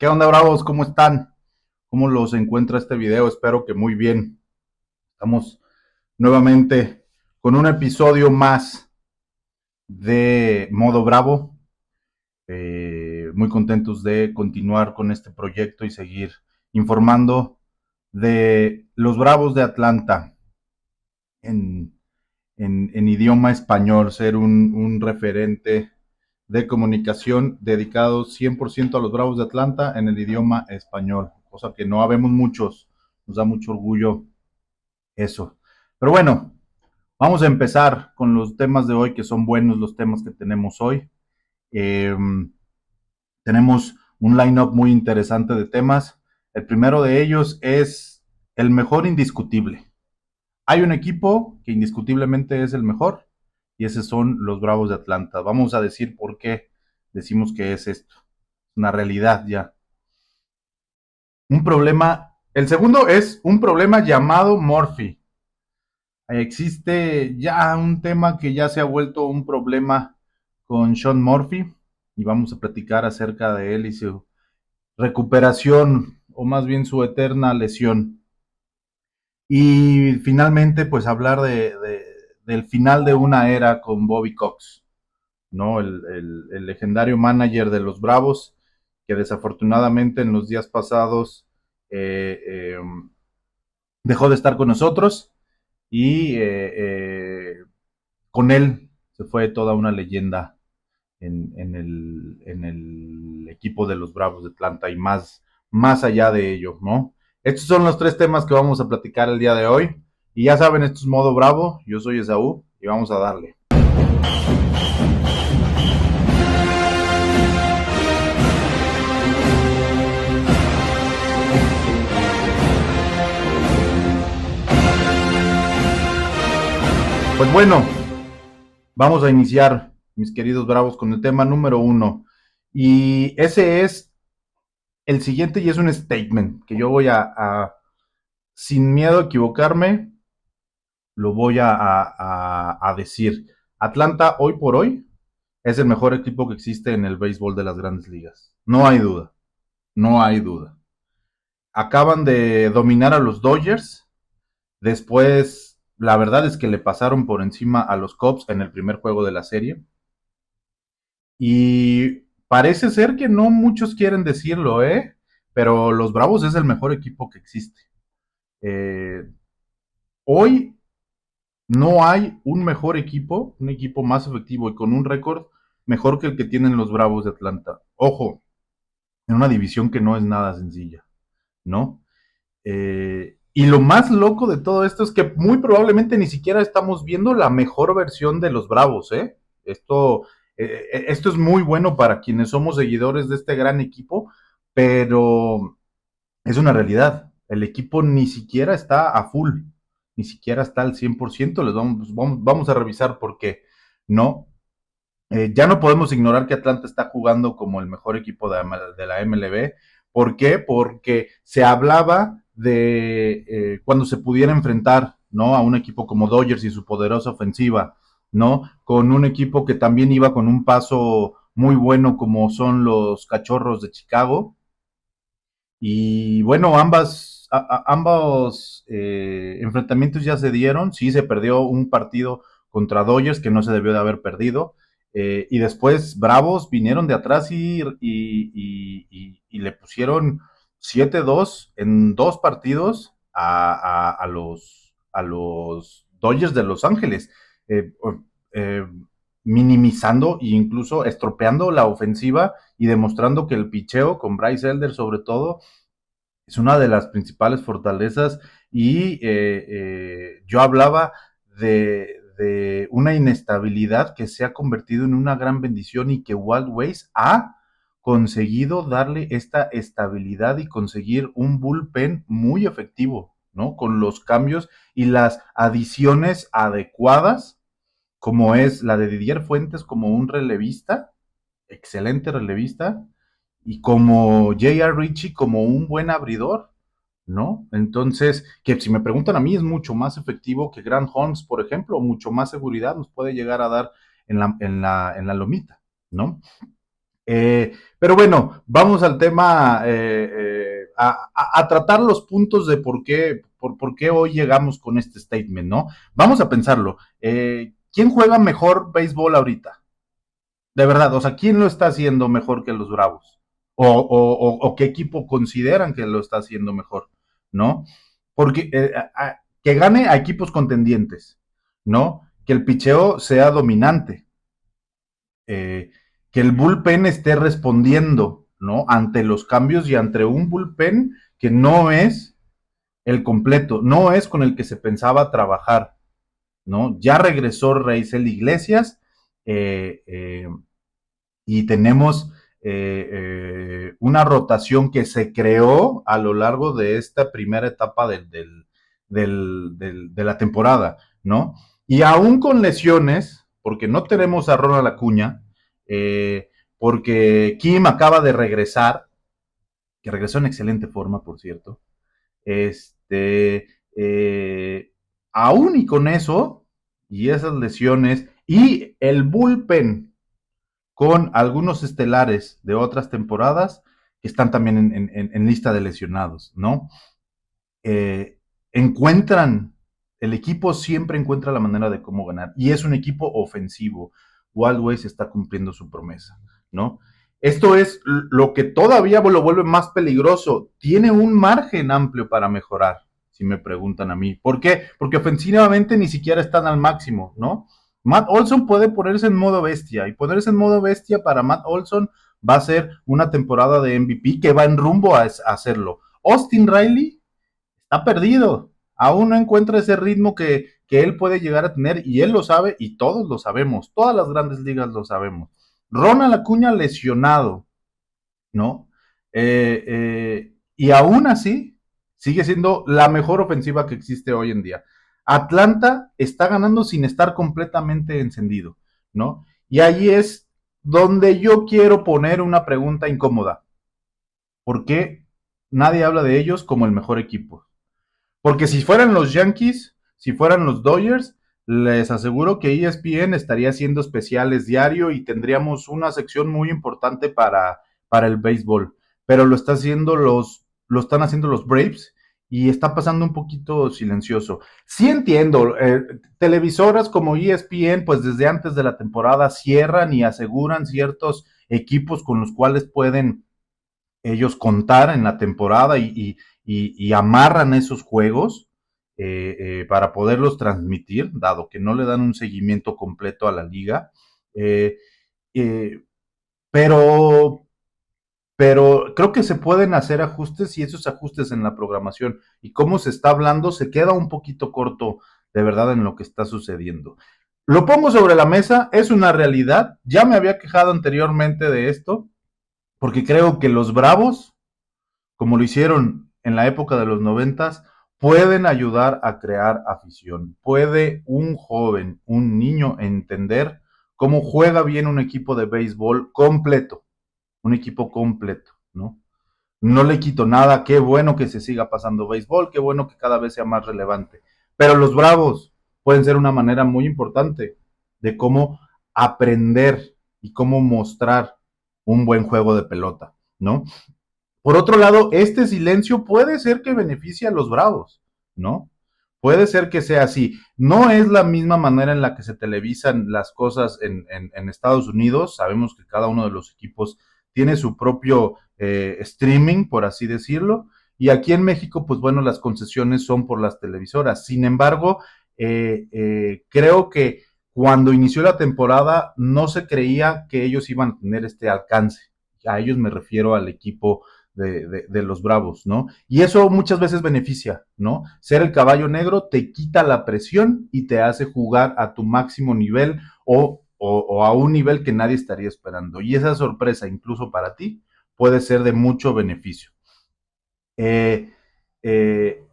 ¿Qué onda, bravos? ¿Cómo están? ¿Cómo los encuentra este video? Espero que muy bien. Estamos nuevamente con un episodio más de Modo Bravo. Muy contentos de continuar con este proyecto y seguir informando de los Bravos de Atlanta en, en idioma español, ser un referente de comunicación dedicado 100% a los Bravos de Atlanta en el idioma español, cosa que no habemos muchos, nos da mucho orgullo eso. Pero bueno, vamos a empezar con los temas de hoy, que son buenos los temas que tenemos hoy. Eh, Tenemos un line-up muy interesante de temas. El primero de ellos es el mejor indiscutible. Hay un equipo que indiscutiblemente es el mejor y esos son los Bravos de Atlanta. Vamos a decir por qué decimos que es esto. Una realidad ya. Un problema. El segundo es un problema llamado Murphy. Existe ya un tema que ya se ha vuelto un problema con Sean Murphy y vamos a platicar acerca de él y su recuperación o más bien su eterna lesión. Y finalmente, pues hablar del final de una era con Bobby Cox, ¿no? El legendario manager de los Bravos, que desafortunadamente en los días pasados eh, eh, dejó de estar con nosotros y con él se fue toda una leyenda en el equipo de los Bravos de Atlanta y más allá de ello, ¿no? Estos son los tres temas que vamos a platicar el día de hoy. Y ya saben, esto es Modo Bravo. Yo soy Esaú y vamos a darle. Pues bueno, vamos a iniciar, mis queridos Bravos, con el tema número uno. Y ese es el siguiente y es un statement que yo voy sin miedo a equivocarme, lo voy a decir. Atlanta hoy por hoy es el mejor equipo que existe en el béisbol de las grandes ligas. No hay duda, no hay duda. Acaban de dominar a los Dodgers. Después, la verdad es que le pasaron por encima a los Cubs en el primer juego de la serie. Y parece ser que no muchos quieren decirlo, ¿eh? Pero los Bravos es el mejor equipo que existe. Eh, Hoy no hay un mejor equipo, un equipo más efectivo y con un récord mejor que el que tienen los Bravos de Atlanta. Ojo, en una división que no es nada sencilla, ¿no? Y lo más loco de todo esto es que muy probablemente ni siquiera estamos viendo la mejor versión de los Bravos, ¿eh? Esto es muy bueno para quienes somos seguidores de este gran equipo, pero es una realidad. El equipo ni siquiera está a full, ni siquiera está al 100%. Vamos a revisar por qué. No, ya no podemos ignorar que Atlanta está jugando como el mejor equipo de la MLB. ¿Por qué? Porque se hablaba de cuando se pudiera enfrentar, ¿no? A un equipo como Dodgers y su poderosa ofensiva, ¿no? Con un equipo que también iba con un paso muy bueno como son los Cachorros de Chicago. Y bueno, ambos enfrentamientos ya se dieron. Sí, se perdió un partido contra Dodgers que no se debió de haber perdido. Y después Bravos vinieron de atrás y le pusieron 7-2 en dos partidos a los Dodgers de Los Ángeles, eh, eh, minimizando e incluso estropeando la ofensiva y demostrando que el picheo, con Bryce Elder sobre todo, es una de las principales fortalezas y yo hablaba de una inestabilidad que se ha convertido en una gran bendición y que Wild Ways ha conseguido darle esta estabilidad y conseguir un bullpen muy efectivo, ¿no? Con los cambios y las adiciones adecuadas, como es la de Didier Fuentes como un relevista, excelente relevista, y como J.R. Ritchie como un buen abridor, ¿no? Entonces, que si me preguntan a mí, es mucho más efectivo que Grant Holmes, por ejemplo, mucho más seguridad nos puede llegar a dar en la lomita, ¿no? Pero bueno, vamos al tema, a tratar los puntos de por qué hoy llegamos con este statement, ¿no? Vamos a pensarlo. ¿Quién juega mejor béisbol ahorita? De verdad, o sea, ¿quién lo está haciendo mejor que los Bravos? O qué equipo consideran que lo está haciendo mejor, ¿no? Porque que gane a equipos contendientes, ¿no? Que el picheo sea dominante, eh, que el bullpen esté respondiendo, ¿no? Ante los cambios y ante un bullpen que no es el completo, no es con el que se pensaba trabajar, ¿no? Ya regresó Reisel Iglesias, eh, eh, y tenemos una rotación que se creó a lo largo de esta primera etapa de la temporada, ¿no? Y aún con lesiones, porque no tenemos a Ronald Acuña, porque Kim acaba de regresar, que regresó en excelente forma, por cierto, este, aún y con eso, y esas lesiones, y el bullpen con algunos estelares de otras temporadas que están también en lista de lesionados, ¿no? Eh, encuentran, el equipo siempre encuentra la manera de cómo ganar, y es un equipo ofensivo. Wildways está cumpliendo su promesa, ¿no? Esto es lo que todavía lo vuelve más peligroso. Tiene un margen amplio para mejorar, si me preguntan a mí. ¿Por qué? Porque ofensivamente ni siquiera están al máximo, ¿no? Matt Olson puede ponerse en modo bestia, y ponerse en modo bestia para Matt Olson va a ser una temporada de MVP que va en rumbo a hacerlo. Austin Riley está perdido, aún no encuentra ese ritmo que él puede llegar a tener, y él lo sabe y todos lo sabemos, todas las grandes ligas lo sabemos. Ronald Acuña lesionado, ¿no? Y aún así sigue siendo la mejor ofensiva que existe hoy en día. Atlanta está ganando sin estar completamente encendido, ¿no? Y ahí es donde yo quiero poner una pregunta incómoda. ¿Por qué nadie habla de ellos como el mejor equipo? Porque si fueran los Yankees, si fueran los Dodgers, les aseguro que ESPN estaría haciendo especiales diario y tendríamos una sección muy importante para el béisbol. Pero lo están haciendo los Braves, y está pasando un poquito silencioso. Sí entiendo, televisoras como ESPN, pues desde antes de la temporada cierran y aseguran ciertos equipos con los cuales pueden ellos contar en la temporada, y amarran esos juegos para poderlos transmitir, dado que no le dan un seguimiento completo a la liga. Eh, eh, pero, pero creo que se pueden hacer ajustes, y esos ajustes en la programación y cómo se está hablando se queda un poquito corto de verdad en lo que está sucediendo. Lo pongo sobre la mesa, es una realidad. Ya me había quejado anteriormente de esto, porque creo que los Bravos, como lo hicieron en la época de los 90, pueden ayudar a crear afición. Puede un joven, un niño entender cómo juega bien un equipo de béisbol completo, un equipo completo, ¿no? No le quito nada, qué bueno que se siga pasando béisbol, qué bueno que cada vez sea más relevante. Pero los Bravos pueden ser una manera muy importante de cómo aprender y cómo mostrar un buen juego de pelota, ¿no? Por otro lado, este silencio puede ser que beneficie a los Bravos, ¿no? Puede ser que sea así. No es la misma manera en la que se televisan las cosas en Estados Unidos. Sabemos que cada uno de los equipos tiene su propio streaming, por así decirlo. Y aquí en México, pues bueno, las concesiones son por las televisoras. Sin embargo, creo que cuando inició la temporada no se creía que ellos iban a tener este alcance. A ellos me refiero al equipo de los Bravos, ¿no? Y eso muchas veces beneficia, ¿no? Ser el caballo negro te quita la presión y te hace jugar a tu máximo nivel, o a un nivel que nadie estaría esperando. Y esa sorpresa, incluso para ti, puede ser de mucho beneficio. Eh, eh,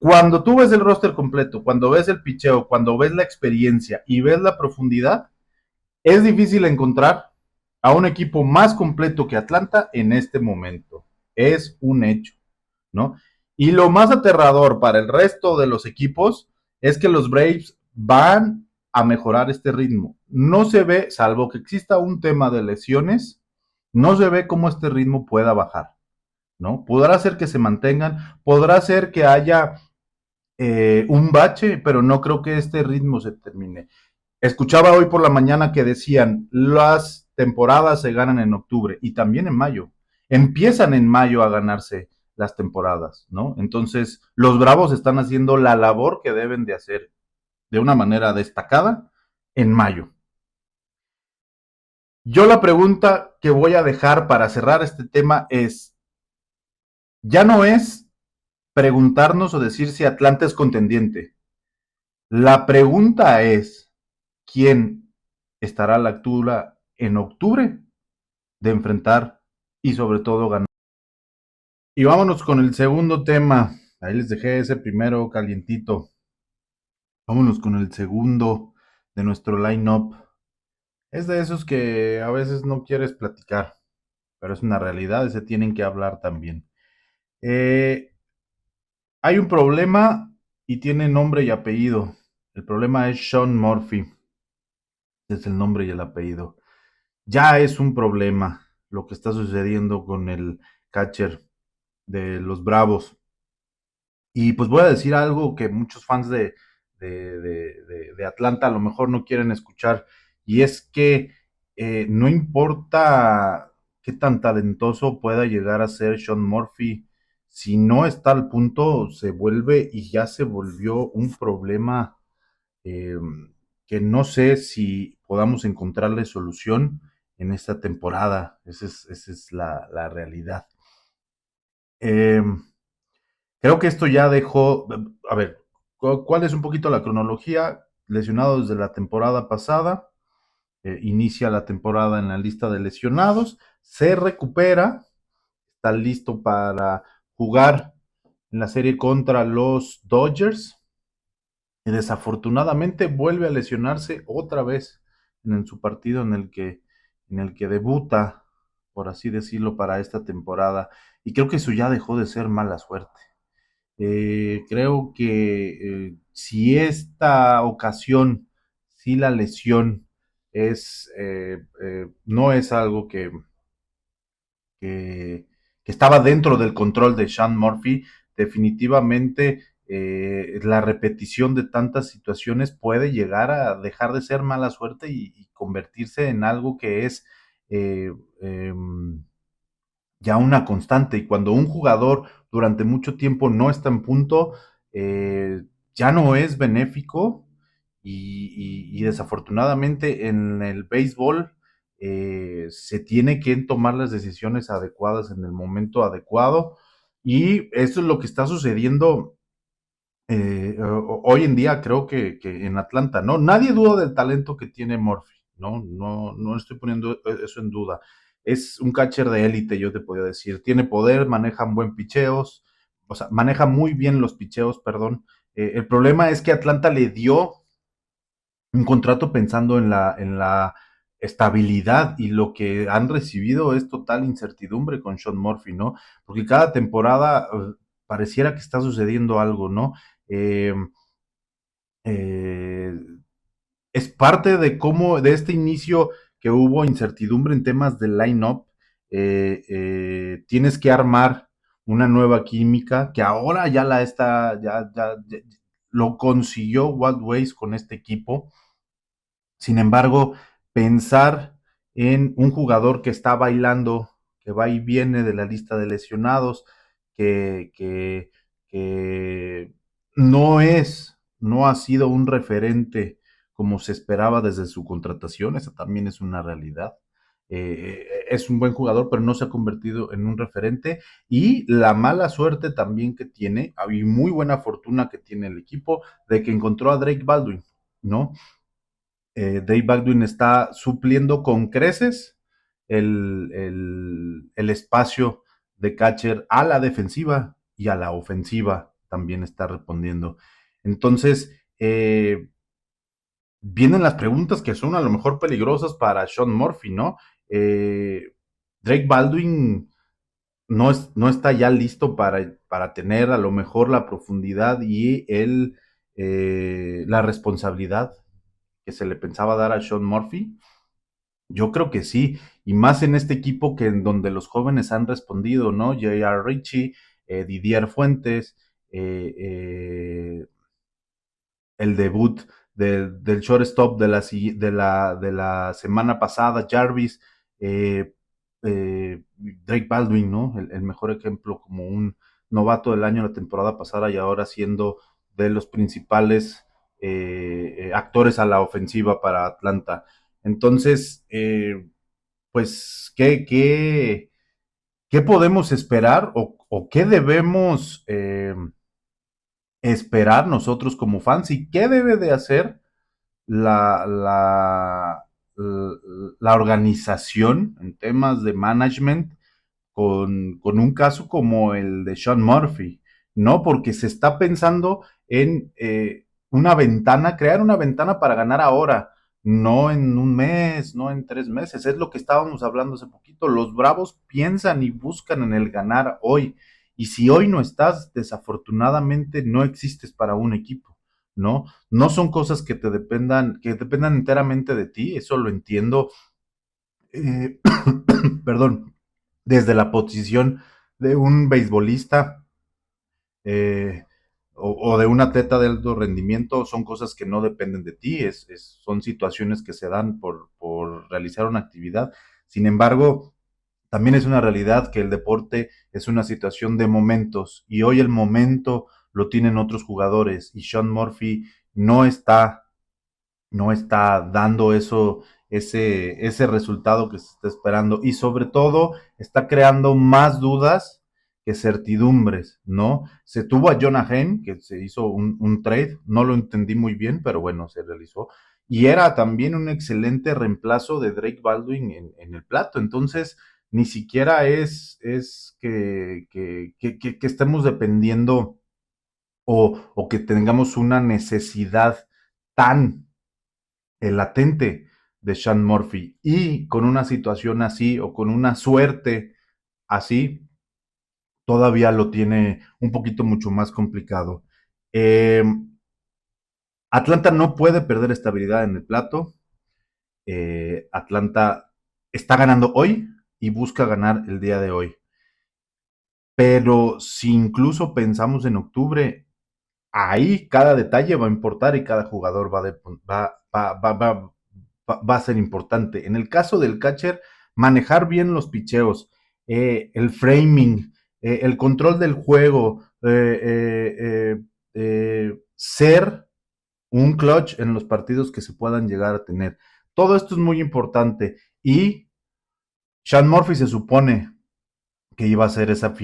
Cuando tú ves el roster completo, cuando ves el picheo, cuando ves la experiencia y ves la profundidad, es difícil encontrar a un equipo más completo que Atlanta en este momento. Es un hecho, ¿no? Y lo más aterrador para el resto de los equipos es que los Braves van a mejorar este ritmo. No se ve, salvo que exista un tema de lesiones, no se ve cómo este ritmo pueda bajar, ¿no? Podrá ser que se mantengan, podrá ser que haya un bache, pero no creo que este ritmo se termine. Escuchaba hoy por la mañana que decían, las temporadas se ganan en octubre y también en mayo. Empiezan en mayo a ganarse las temporadas, ¿no? Entonces, los Bravos están haciendo la labor que deben de hacer de una manera destacada en mayo. Yo la pregunta que voy a dejar para cerrar este tema es, ya no es preguntarnos o decir si Atlanta es contendiente. La pregunta es, ¿quién estará a la altura en octubre de enfrentar y sobre todo ganar? Y vámonos con el segundo tema. Ahí les dejé ese primero calientito. Vámonos con el segundo de nuestro line-up. Es de esos que a veces no quieres platicar, pero es una realidad y se tienen que hablar también. Eh, Hay un problema y tiene nombre y apellido. El problema es Sean Murphy. Es el nombre y el apellido. Ya es un problema lo que está sucediendo con el catcher de los Bravos. Y pues voy a decir algo que muchos fans de Atlanta a lo mejor no quieren escuchar. Y es que no importa qué tan talentoso pueda llegar a ser Sean Murphy, si no está al punto, se vuelve y ya se volvió un problema eh, que no sé si podamos encontrarle solución en esta temporada. Esa es la realidad. Eh, Creo que esto ya dejó, a ver, ¿cuál es un poquito la cronología? Lesionado desde la temporada pasada, inicia la temporada en la lista de lesionados, se recupera, está listo para jugar en la serie contra los Dodgers y desafortunadamente vuelve a lesionarse otra vez en su partido en el que debuta, por así decirlo, para esta temporada. Y creo que eso ya dejó de ser mala suerte. Creo que si esta ocasión, si la lesión no es algo que, que estaba dentro del control de Sean Murphy, definitivamente la repetición de tantas situaciones puede llegar a dejar de ser mala suerte y convertirse en algo que es eh, eh, ya una constante. Y cuando un jugador durante mucho tiempo no está en punto, ya no es benéfico y desafortunadamente en el béisbol se tiene que tomar las decisiones adecuadas en el momento adecuado y eso es lo que está sucediendo hoy en día creo que en Atlanta, ¿no? Nadie duda del talento que tiene Murphy, ¿no? No estoy poniendo eso en duda. Es un catcher de élite, yo te podría decir. Tiene poder, maneja buen picheos, o sea, maneja muy bien los picheos, perdón. El problema es que Atlanta le dio un contrato pensando en la estabilidad y lo que han recibido es total incertidumbre con Sean Murphy, ¿no? Porque cada temporada pareciera que está sucediendo algo, ¿no? Eh, eh, es parte de cómo, de este inicio que hubo incertidumbre en temas del line-up, tienes que armar una nueva química que ahora ya la está, ya lo consiguió Walt Weiss con este equipo. Sin embargo, pensar en un jugador que está bailando, que va y viene de la lista de lesionados, que no ha sido un referente como se esperaba desde su contratación, esa también es una realidad. Es un buen jugador, pero no se ha convertido en un referente. Y la mala suerte también que tiene, y muy buena fortuna que tiene el equipo, de que encontró a Drake Baldwin, ¿no? Dave Baldwin está supliendo con creces el espacio de catcher a la defensiva y a la ofensiva también está respondiendo. Entonces, vienen las preguntas que son a lo mejor peligrosas para Sean Murphy, ¿no? Eh, Drake Baldwin no está ya listo para tener a lo mejor la profundidad y la responsabilidad que se le pensaba dar a Sean Murphy? Yo creo que sí, y más en este equipo que en donde los jóvenes han respondido, ¿no? J.R. Richie, Didier Fuentes, eh, eh, el debut del shortstop de la semana pasada, Jarvis, eh, Drake Baldwin, ¿no? El mejor ejemplo como un novato del año la temporada pasada y ahora siendo de los principales actores a la ofensiva para Atlanta. Entonces, pues, ¿qué podemos esperar o qué debemos esperar nosotros como fans y qué debe de hacer la, la, la organización en temas de management con un caso como el de Sean Murphy, ¿no? Porque se está pensando en una ventana, crear una ventana para ganar ahora, no en un mes, no en 3 meses, es lo que estábamos hablando hace poquito. Los Bravos piensan y buscan en el ganar hoy, y si hoy no estás, desafortunadamente no existes para un equipo, ¿no? No son cosas que dependan enteramente de ti, eso lo entiendo. Eh, perdón, desde la posición de un beisbolista eh, o de un atleta de alto rendimiento, son cosas que no dependen de ti, son situaciones que se dan por realizar una actividad. Sin embargo, también es una realidad que el deporte es una situación de momentos y hoy el momento lo tienen otros jugadores y Sean Murphy no está no está dando ese resultado que se está esperando y sobre todo está creando más dudas que certidumbres, ¿no? Se tuvo a Jonah Heim, que se hizo un trade, no lo entendí muy bien, pero bueno, se realizó, y era también un excelente reemplazo de Drake Baldwin en el plato, entonces ni siquiera es que estemos dependiendo o que tengamos una necesidad tan latente de Sean Murphy. Y con una situación así o con una suerte así, todavía lo tiene un poquito mucho más complicado. Eh, Atlanta no puede perder estabilidad en el plato. Atlanta está ganando hoy y busca ganar el día de hoy. Pero si incluso pensamos en octubre, ahí cada detalle va a importar y cada jugador va a ser importante. En el caso del catcher, manejar bien los picheos, el framing, el control del juego, ser un clutch en los partidos que se puedan llegar a tener. Todo esto es muy importante y Sean Murphy se supone que iba a ser esa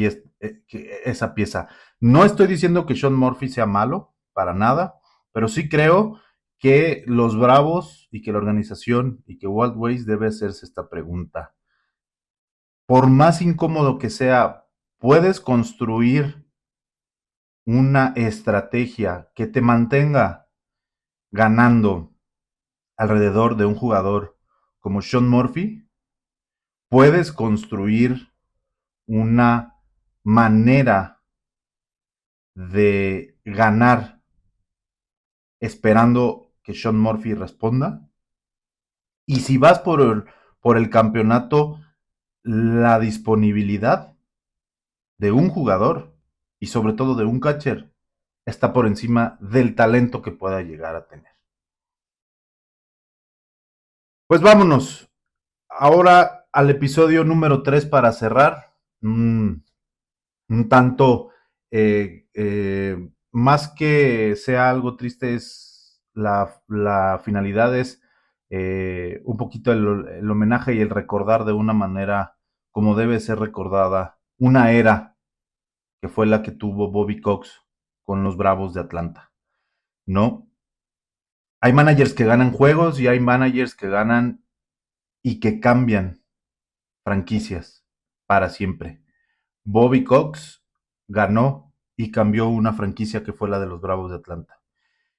pieza. No estoy diciendo que Sean Murphy sea malo, para nada, pero sí creo que los Bravos y que la organización y que Walt Weiss debe hacerse esta pregunta. Por más incómodo que sea, ¿puedes construir una estrategia que te mantenga ganando alrededor de un jugador como Sean Murphy? ¿Puedes construir una manera de ganar esperando que Sean Murphy responda? Y si vas por el campeonato, la disponibilidad de un jugador y sobre todo de un catcher está por encima del talento que pueda llegar a tener. Pues vámonos ahora al episodio número 3 para cerrar. Un tanto, más que sea algo triste, es la finalidad es un poquito el homenaje y el recordar de una manera como debe ser recordada una era que fue la que tuvo Bobby Cox con los Bravos de Atlanta, ¿no? Hay managers que ganan juegos y hay managers que ganan y que cambian franquicias para siempre. Bobby Cox ganó y cambió una franquicia que fue la de los Bravos de Atlanta.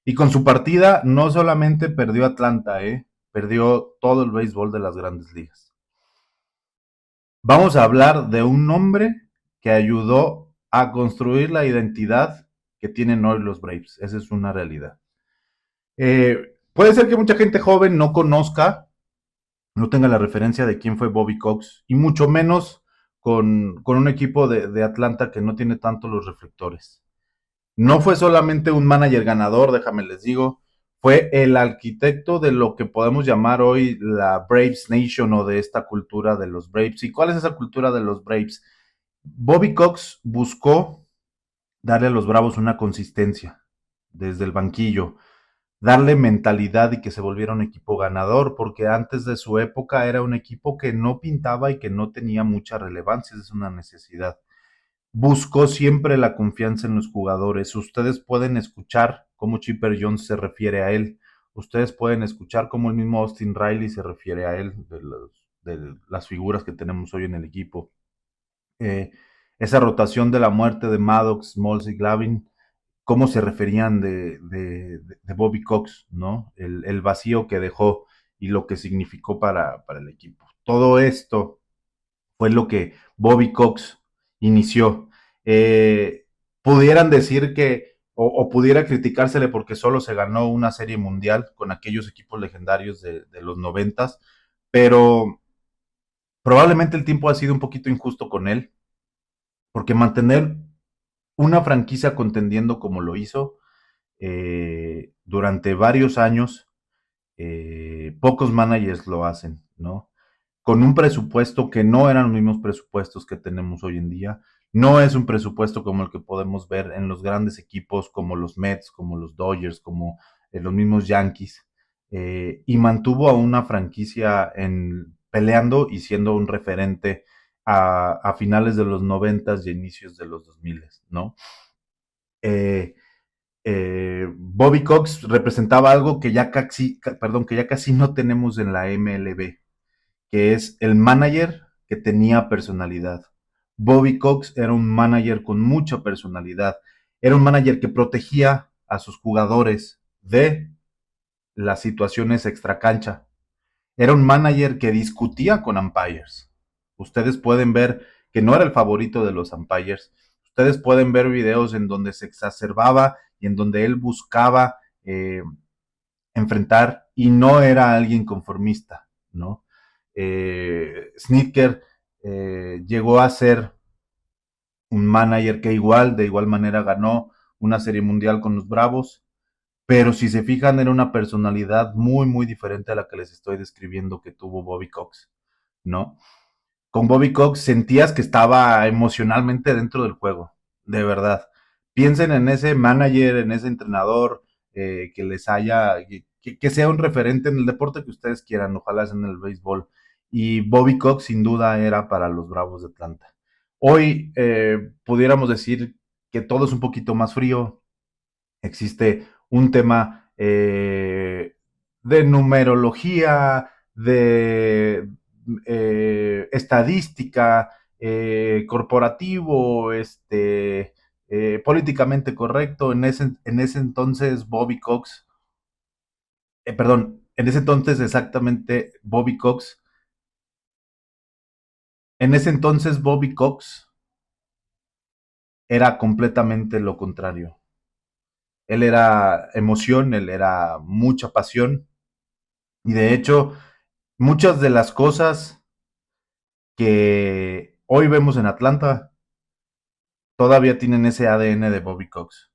Y con su partida no solamente perdió Atlanta, perdió todo el béisbol de las grandes ligas. Vamos a hablar de un hombre que ayudó a construir la identidad que tienen hoy los Braves. Esa es una realidad. Puede ser que mucha gente joven no conozca, no tenga la referencia de quién fue Bobby Cox, y mucho menos con un equipo de Atlanta que no tiene tanto los reflectores. No fue solamente un manager ganador, déjame les digo, fue el arquitecto de lo que podemos llamar hoy la Braves Nation o de esta cultura de los Braves. ¿Y cuál es esa cultura de los Braves? Bobby Cox buscó darle a los Bravos una consistencia desde el banquillo, darle mentalidad y que se volviera un equipo ganador, porque antes de su época era un equipo que no pintaba y que no tenía mucha relevancia, es una necesidad. Buscó siempre la confianza en los jugadores. Ustedes pueden escuchar cómo Chipper Jones se refiere a él. Ustedes pueden escuchar cómo el mismo Austin Riley se refiere a él, de las figuras que tenemos hoy en el equipo. Eh, esa rotación de la muerte de Maddox, Smalls y Glavin, cómo se referían de Bobby Cox, ¿no? El vacío que dejó y lo que significó para el equipo. Todo esto fue lo que Bobby Cox inició. Eh, Pudieran decir que, o pudiera criticársele porque solo se ganó una serie mundial con aquellos equipos legendarios de los noventas, pero probablemente el tiempo ha sido un poquito injusto con él, porque mantener una franquicia contendiendo como lo hizo durante varios años, pocos managers lo hacen, ¿no? Con un presupuesto que no eran los mismos presupuestos que tenemos hoy en día. No es un presupuesto como el que podemos ver en los grandes equipos como los Mets, como los Dodgers, como los mismos Yankees. Y mantuvo a una franquicia peleando y siendo un referente a finales de los 90 y inicios de los 2000, ¿no? Eh, Bobby Cox representaba algo que ya casi no tenemos en la MLB, que es el manager que tenía personalidad. Bobby Cox era un manager con mucha personalidad. Era un manager que protegía a sus jugadores de las situaciones extracancha. Era un manager que discutía con umpires. Ustedes pueden ver que no era el favorito de los umpires. Ustedes pueden ver videos en donde se exacerbaba y en donde él buscaba enfrentar y no era alguien conformista, ¿no? Snitker llegó a ser un manager que de igual manera ganó una serie mundial con los Bravos, pero si se fijan era una personalidad muy diferente a la que les estoy describiendo que tuvo Bobby Cox, ¿no? Con Bobby Cox sentías que estaba emocionalmente dentro del juego, de verdad. Piensen en ese manager, en ese entrenador que les haya, que sea un referente en el deporte que ustedes quieran, ojalá sea en el béisbol. Y Bobby Cox sin duda era para los Bravos de Atlanta. Hoy pudiéramos decir que todo es un poquito más frío, existe un tema de numerología, de estadística, corporativo, políticamente correcto. En ese entonces Bobby Cox, perdón, en ese entonces exactamente Bobby Cox, en ese entonces Bobby Cox era completamente lo contrario. Él era emoción, él era mucha pasión y de hecho muchas de las cosas que hoy vemos en Atlanta todavía tienen ese ADN de Bobby Cox.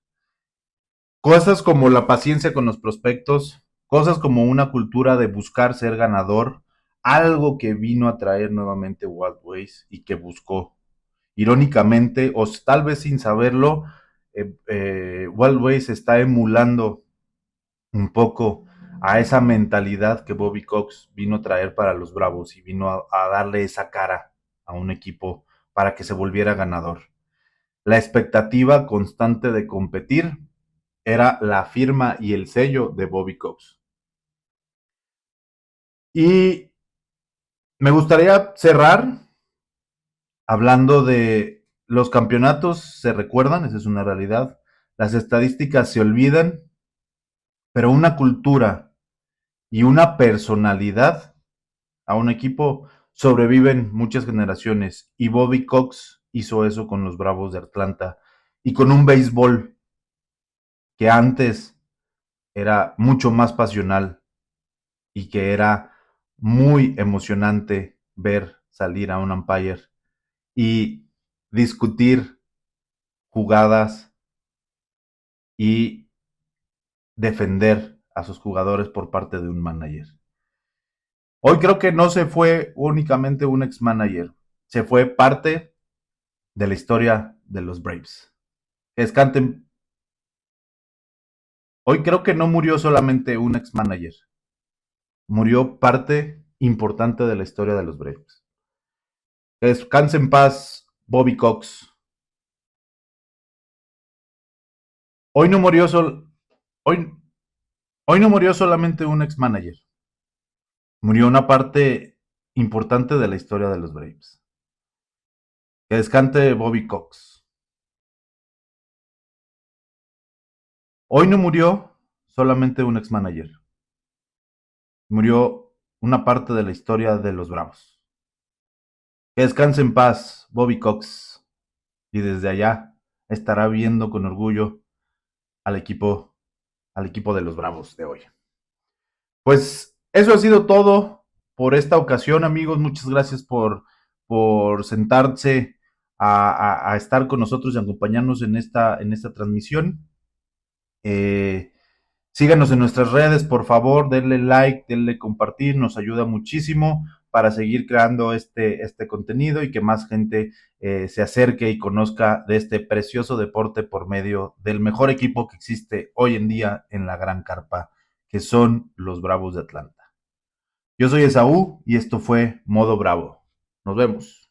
Cosas como la paciencia con los prospectos, cosas como una cultura de buscar ser ganador, algo que vino a traer nuevamente Wild Ways y que buscó. Irónicamente, o tal vez sin saberlo, Wild Ways está emulando un poco a esa mentalidad que Bobby Cox vino a traer para los Bravos y vino a darle esa cara a un equipo para que se volviera ganador. La expectativa constante de competir era la firma y el sello de Bobby Cox. Y me gustaría cerrar hablando de los campeonatos, se recuerdan, esa es una realidad. Las estadísticas se olvidan, pero una cultura y una personalidad a un equipo sobreviven muchas generaciones y Bobby Cox hizo eso con los Bravos de Atlanta y con un béisbol que antes era mucho más pasional y que era muy emocionante ver salir a un umpire y discutir jugadas y defender a sus jugadores por parte de un manager. Hoy creo que no se fue únicamente un ex manager, se fue parte de la historia de los Braves. Descanten. Hoy creo que no murió solamente un ex manager, murió parte importante de la historia de los Braves. Descanse en paz, Bobby Cox. Hoy no murió hoy, hoy no murió solamente un ex manager, murió una parte importante de la historia de los Braves. Que descante Bobby Cox. Hoy no murió solamente un ex manager, murió una parte de la historia de los Bravos. Que descanse en paz, Bobby Cox. Y desde allá estará viendo con orgullo al equipo, al equipo de los Bravos de hoy. Pues eso ha sido todo por esta ocasión, amigos. Muchas gracias por sentarse a estar con nosotros y acompañarnos en esta transmisión. Eh, Síganos en nuestras redes, por favor, denle like, denle compartir, nos ayuda muchísimo para seguir creando este contenido y que más gente se acerque y conozca de este precioso deporte por medio del mejor equipo que existe hoy en día en la Gran Carpa, que son los Bravos de Atlanta. Yo soy Esaú y esto fue Modo Bravo. Nos vemos.